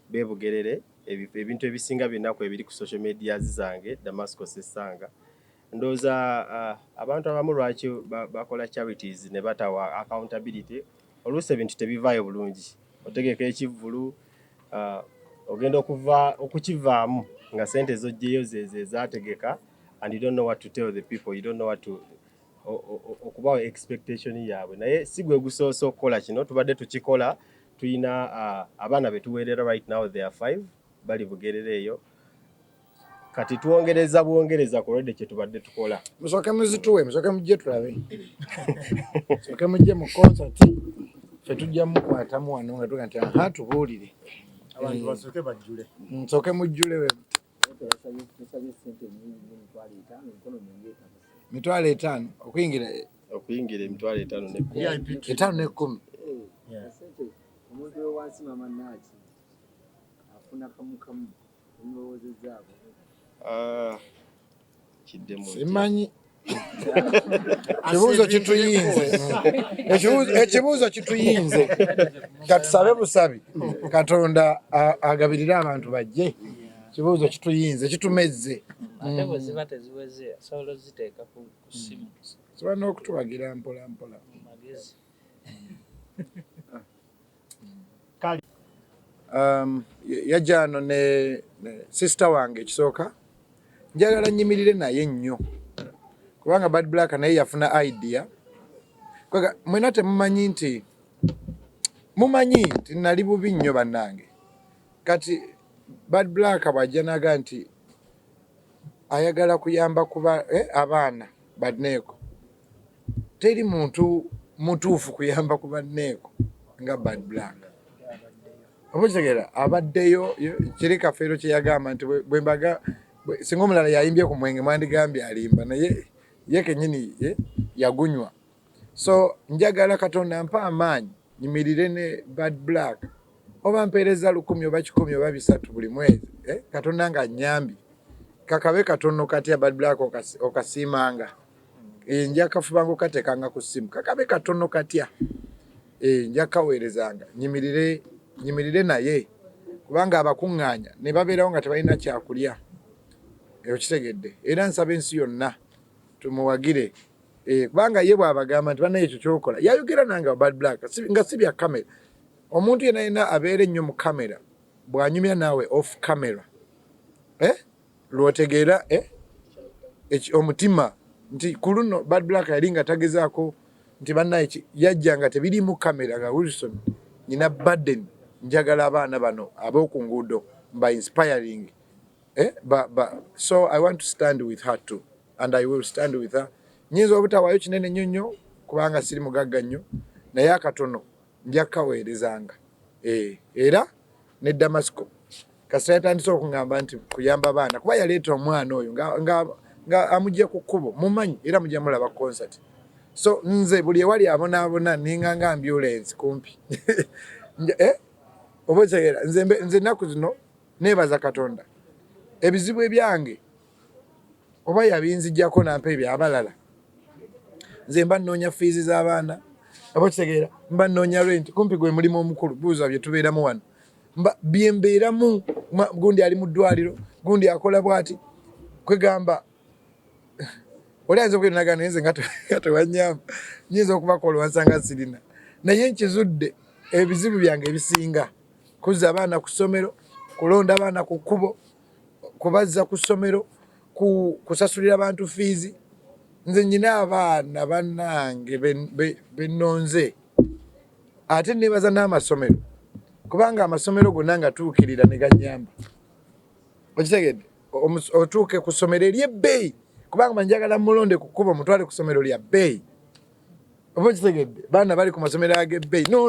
beebugerere ebintu ebisinga byonna ebiri ku social media zange Damascus Essanga. Ndowooza abantu abamu lwaki bakola charities ne batawa accountability, oluusi ebintu tebivaayo bulungi. Otegeka ekivvulu ogenda okukivaamu nga sente zojjeyo ze zaategeka, and you don't know what to tell the people, you don't know what to okubawa expectation yaabwe. Naye si gwe gusoose okukola kino, tubadde tukikola. Tuyina abaana betuweerera right now, they are 5 bali Bugerere eyo. Kati tuwongereza buwongereza ku lwedde kye tubadde tukola. Musooke muzituwe, musooke mujje tulabe. Musooke mujje mu concert. Ffe tujja mukwatamu wano nga tuga nti aha tubuulire. Abantu basooke bajjule. Musooke mujjule. Mitwalo 5 okuyingira emitwalo 5 ne 5 ne 10. Omuntu we wansi mama Nange afuna kamukamu ndowooza zaabo. Kiddemu. Simanyi. Ekibuuzo kituyinze. Ekibuuzo kituyinze. Katusabe busabi. Katonda agabirire abantu bajje. Ekibuuzo kituyinze, kitumezze. Ate bwe ziba teziweze asobola oziteeka ku ssimu. Sobola n'okutuwagira mpola mpola. Magezi. Yajjano ne sister wange ekisooka njagala nyimirire naye nnyo kubanga Bad Black naye yafuna idea. Kwaga mwena temumanyi nti nali bubi nnyo bannange. Kati Bad Black bwajja naga nti ayagala kuyamba kuba abaana badneeko. Teri muntu mutuufu kuyamba ku banneeko nga Bad Black. Obutegera abaddeyo kiri kafeero kye yagamba nti bwe mbaga singa omulala yayimbye ku mwenge mwandigambye alimba naye ye kennyini yagunywa. So njagala Katonda mpa amaanyi nyimirire ne Bad Black oba mpeereza 10 oba 10 oba 3 buli mwezi. Katonda nga nnyambi kakabe katono katya Bad Black okasiimanga. Nja kafubanga okateekanga ku ssimu kakabe katono katya. Nja kaweerezanga nyimirire naye kubanga abakuŋŋaanya ne babeerawo nga tebalina kyakulya. Okitegedde. Era nsaba ensi yonna tumuwagire. Kubanga ye bw'abagamba nti banaye ekyo kyokola yayogera nange Bad Black nga si bya kamera. Omuntu yenna abeera ennyo mu kamera bw'anyumya naawe off camera lw'otegeera omutima nti ku luno Bad Black yali nga tagezaako nti bannaye yajja nga tebiri mu kamera nga Wilson nina burden njagala abaana bano ab'oku nguudo by inspiring. So I want to stand with her too and I will stand with her. Nyinza obutawaayo kinene nnyo kubanga siri mugagga nnyo naye akatono nja kaweerezanga. Era ne Damasco kasita yatandise okungamba nti kuyamba abaana kuba yaleeta omwana oyo nga amugye ku kkubo mumanyi era mujja mulaba concert. So nze buli ewali abonaabona ninganga ambulance kumpi. Obotegeera nze ennaku zino neebaza Katonda ebizibu ebyange oba yabinzijjako nampa ebyabalala. Nze mba nnoonya fiizi z'abaana obotegeera mba nnoonya rent kumpi gwe mulimu omukulu buuza bye tubeeramu wano byembeeramu. Gundi ali mu ddwaliro gundi akola bw'ati kwegamba oli ayinza okwenagana nze nga tewanyamba nyinza okubakola wansanga sirina naye nkizudde ebizibu byange ebisinga kuzza abaana ku ssomero kulonda abaana ku kkubo kubazza ku ssomero kusasulira abantu fiizi. Nze nyina abaana bannange bennonze ate nebaza n'amasomero kubanga amasomero gonna nga tuukirira ne ganyamba. Okitegedde otuuke ku ssomero ery'ebbeeyi kubanga manjagala mulonde ku kkubo mutwale ku ssomero lya bbeeyi. Oba okitegedde baana bali ku masomero ag'ebbeeyi no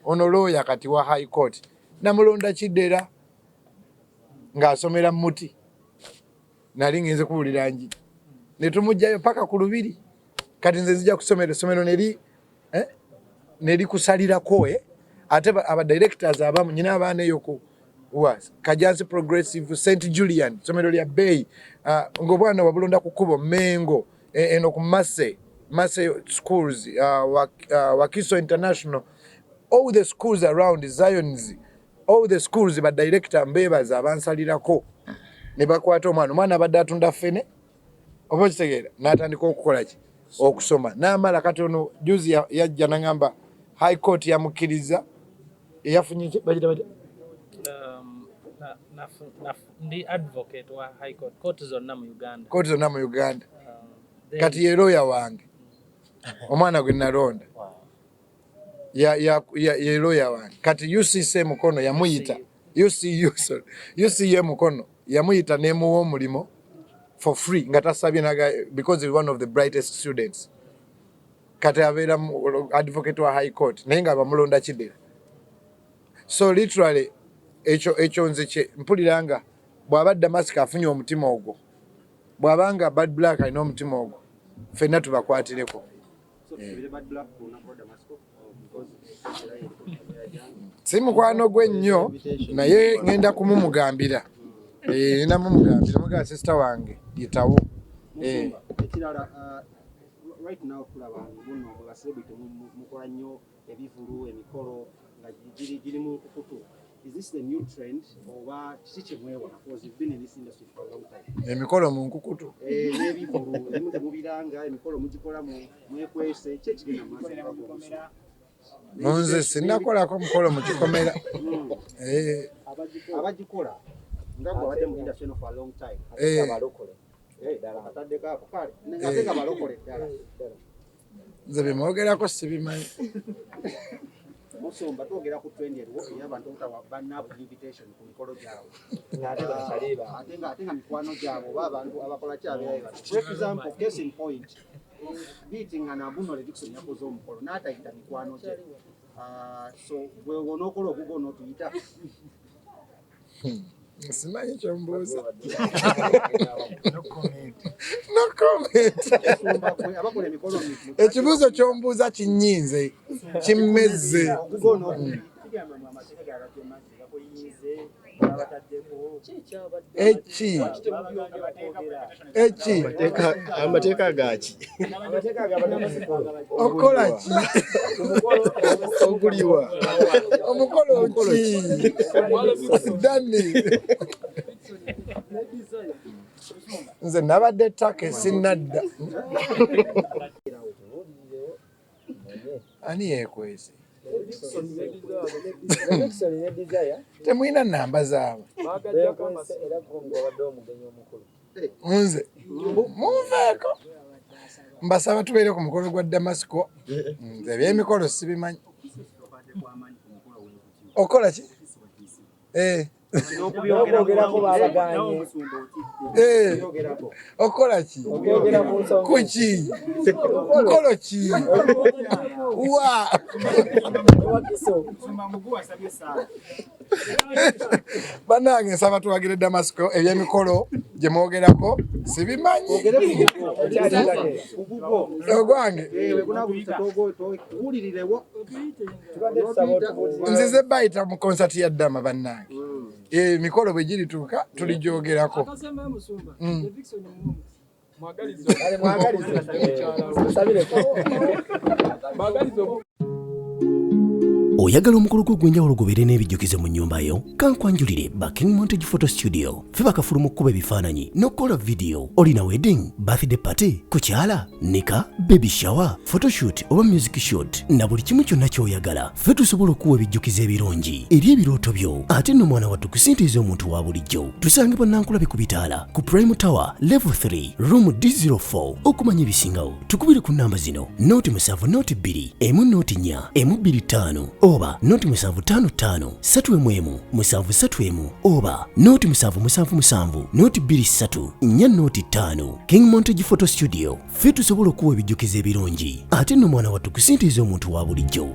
ono looya kati wa high court namulonda kiddera ng'asomera muti nali ngenze kuwulira nji ne tumugjayo paka ku Lubiri. Kati nze nzija ku ssomero neri kusalirako ate aba directors abamu nyina abaana eyo ku Kajansi Progressive St Julian ssomero lya bbeeyi ng'obwana wabulonda ku kkubo Mengo eno ku Mase schools Wakiso International all the schools around Zions all the schools ba director mbebaza abansalirako ne bakwata omwana abadde atunda ffene oba kitegeera n'atandika okukola ki okusoma n'amala katono juzi yajja n'angamba high court yamukkiriza eyafunye ndi advocate wa high court court zonna mu Uganda kati ye lawyer wange omwana gwe nalonda ye lawyer wange kati UCC Mukono yamuyita UCC Mukono yamuyita nemuwa omulimo for free nga tasabye naga because he is one of the brightest students kati abeera advocate wa high court naye nga bamulonda kidera so literally ekyo nze kye mpulira nga bw'aba Damascus afunye omutima ogwo bw'abanga Bad Black alina omutima ogwo ffenna tubakwatireko si mukwano gwe nnyo naye ngenda kumumugambira ngenda mumugambira muga sister wange yitawo ekirala right now tulaba muno mu celebrity mukola nnyo ebivulu emikolo nga giri mu kutu. Is this the new trend oba kiki mwewa because you've been in this industry for a long time? Emikolo mu nkukutu n'ebivulu emude mubiranga emikolo mugikola mwekwese kyekigenda maaso nze sinnakolako mukolo mu kikomera abagikola nga gwe abadde mu industry for a long time abalokole ataddeko ako kale ate nga balokole ddala nze bimwogerako sibimanyi Musumba twogera ku trend eriwo abantu obutawa bannabu invitation ku mikolo gyabwe ate nga mikwano gyabwe oba abantu abakola kyabeera for example case in point beating and abuno Levixone yakoze omukolo n'atayita mikwano gye so gwe onookola okugo n'otuyita simanyi kyombuuza no comment ekibuuzo kyombuuza kinyinze kimmezze eki amateeka gaki okola ki oguliwa omukolo ki dani nze nabadde ttaka sinnadda ani yeekwese temwina namba zaabwe nze munveeko mbasaba tubeere ku mukolo gwa Damascus nze ebyemikolo sibimanyi okola ki okola ki kuki mukolo ki wa bannange nsaba tuwagire Damascus ebyemikolo gye mwogerako sibimanyi ogwange nzize bayita mu konsati ya Dama bannange mikolo bwe girituuka tulijoogerako oyagala omukolo gw'ogwenjawulo gubeere n'ebijjukizo mu nnyumba yo kankwanjulire King Montage Photo Studio fe bakafulu mu kkuba ebifaananyi n'okukola vidiyo olina wedding birthday party kukyala nika baby shower photoshoot oba music shoot na buli kimu kyonna ky'oyagala fe tusobola okuwa ebijjukizo ebirungi eri ebirooto byo ate nno mwana wattu kusintiiza omuntu wa bulijjo tusange bannankulabe ku bitaala ku Prime Tower level 3 room D04 okumanya ebisingawo tukubire ku namba zino noti 7 noti 2 emu noti 4 emu 25 oba noti 755 3 731 oba noti 777 noti 23 4 noti 5 King Montage Photo Studio fe tusobola okuwa ebijjukizo ebirungi ate nno mwana wattu kusintiiza omuntu wa bulijjo